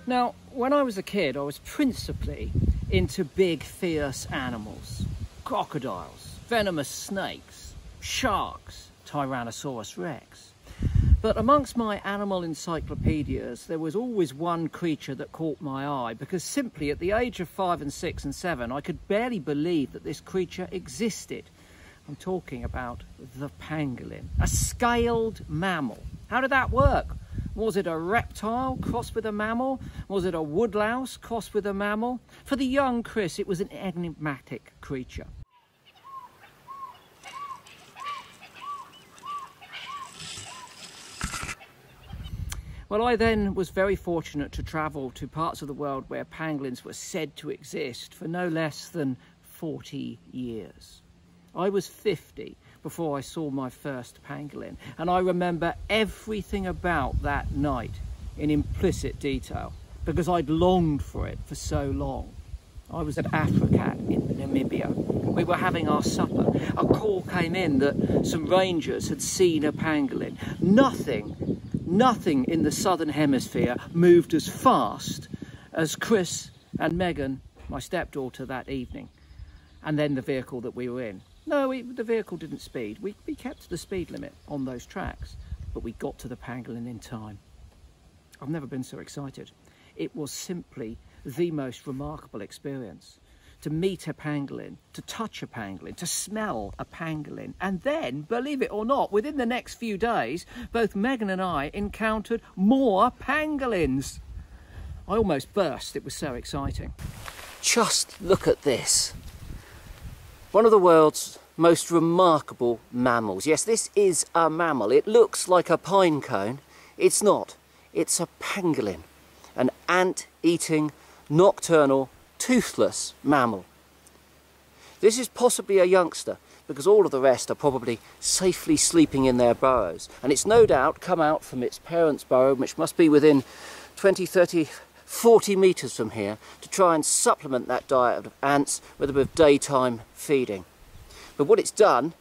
Now, when I was a kid, I was principally into big, fierce animals. Crocodiles, venomous snakes, sharks, Tyrannosaurus rex. But amongst my animal encyclopedias, there was always one creature that caught my eye, because simply at the age of 5 and 6 and 7, I could barely believe that this creature existed. I'm talking about the pangolin, a scaled mammal. How did that work? Was it a reptile crossed with a mammal? Was it a woodlouse crossed with a mammal? For the young Chris, it was an enigmatic creature. Well, I then was very fortunate to travel to parts of the world where pangolins were said to exist for no less than 40 years. I was 50 before I saw my first pangolin, and I remember everything about that night in implicit detail because I'd longed for it for so long. I was at Africat in Namibia. We were having our supper. A call came in that some rangers had seen a pangolin. Nothing in the southern hemisphere moved as fast as Chris and Megan, my stepdaughter, that evening, and then the vehicle that we were in. No, the vehicle didn't speed. We kept the speed limit on those tracks, but we got to the pangolin in time. I've never been so excited. It was simply the most remarkable experience. To meet a pangolin, to touch a pangolin, to smell a pangolin. And then, believe it or not, within the next few days, both Megan and I encountered more pangolins. I almost burst, it was so exciting. Just look at this. One of the world's most remarkable mammals. Yes, this is a mammal. It looks like a pine cone. It's not. It's a pangolin, an ant-eating, nocturnal, toothless mammal. This is possibly a youngster because all of the rest are probably safely sleeping in their burrows, and it's no doubt come out from its parents' burrow, which must be within 20, 30, 40 metres from here, to try and supplement that diet of ants with a bit of daytime feeding. But what it's done,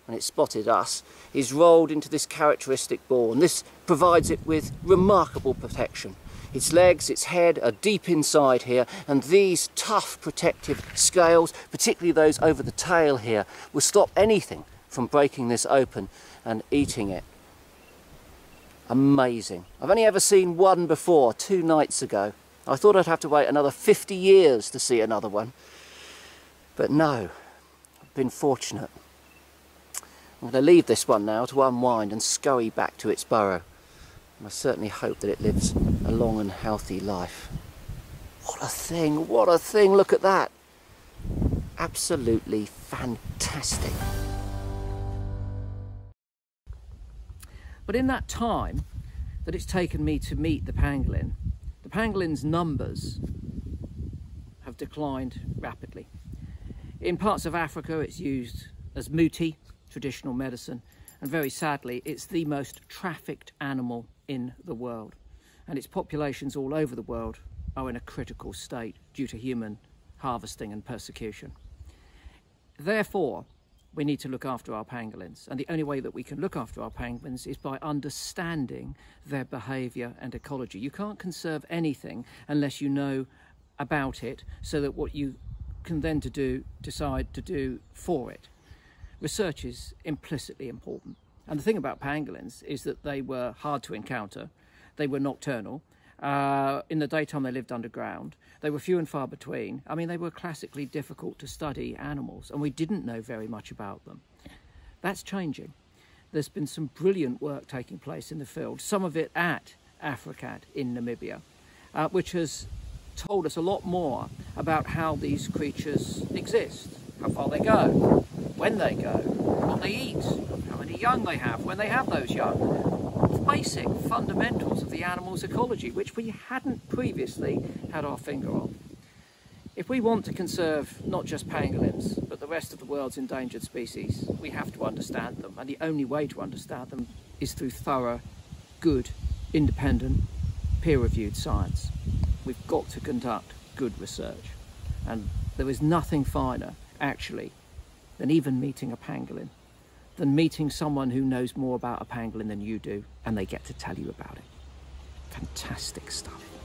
when it spotted us, is rolled into this characteristic ball, and this provides it with remarkable protection. Its legs, its head are deep inside here, and these tough protective scales, particularly those over the tail here, will stop anything from breaking this open and eating it. Amazing. I've only ever seen one before, 2 nights ago. I thought I'd have to wait another 50 years to see another one. But no, I've been fortunate. I'm going to leave this one now to unwind and scurry back to its burrow. And I certainly hope that it lives a long and healthy life. What a thing, what a thing, look at that. Absolutely fantastic. But in that time that it's taken me to meet the pangolin's numbers have declined rapidly. In parts of Africa it's used as muti, traditional medicine, and very sadly it's the most trafficked animal in the world, and its populations all over the world are in a critical state due to human harvesting and persecution. Therefore, we need to look after our pangolins, and the only way that we can look after our pangolins is by understanding their behaviour and ecology. You can't conserve anything unless you know about it, so that what you can then decide to do for it. Research is implicitly important. And the thing about pangolins is that they were hard to encounter. They were nocturnal. In the daytime they lived underground. They were few and far between. I mean, they were classically difficult to study animals, and we didn't know very much about them. That's changing. There's been some brilliant work taking place in the field, some of it at Africat in Namibia, which has told us a lot more about how these creatures exist, how far they go, when they go, what they eat, how many young they have, when they have those young. Basic fundamentals of the animal's ecology, which we hadn't previously had our finger on. If we want to conserve not just pangolins, but the rest of the world's endangered species, we have to understand them, and the only way to understand them is through thorough, good, independent, peer-reviewed science. We've got to conduct good research, and there is nothing finer, actually, than even meeting a pangolin, than meeting someone who knows more about a pangolin than you do, and they get to tell you about it. Fantastic stuff.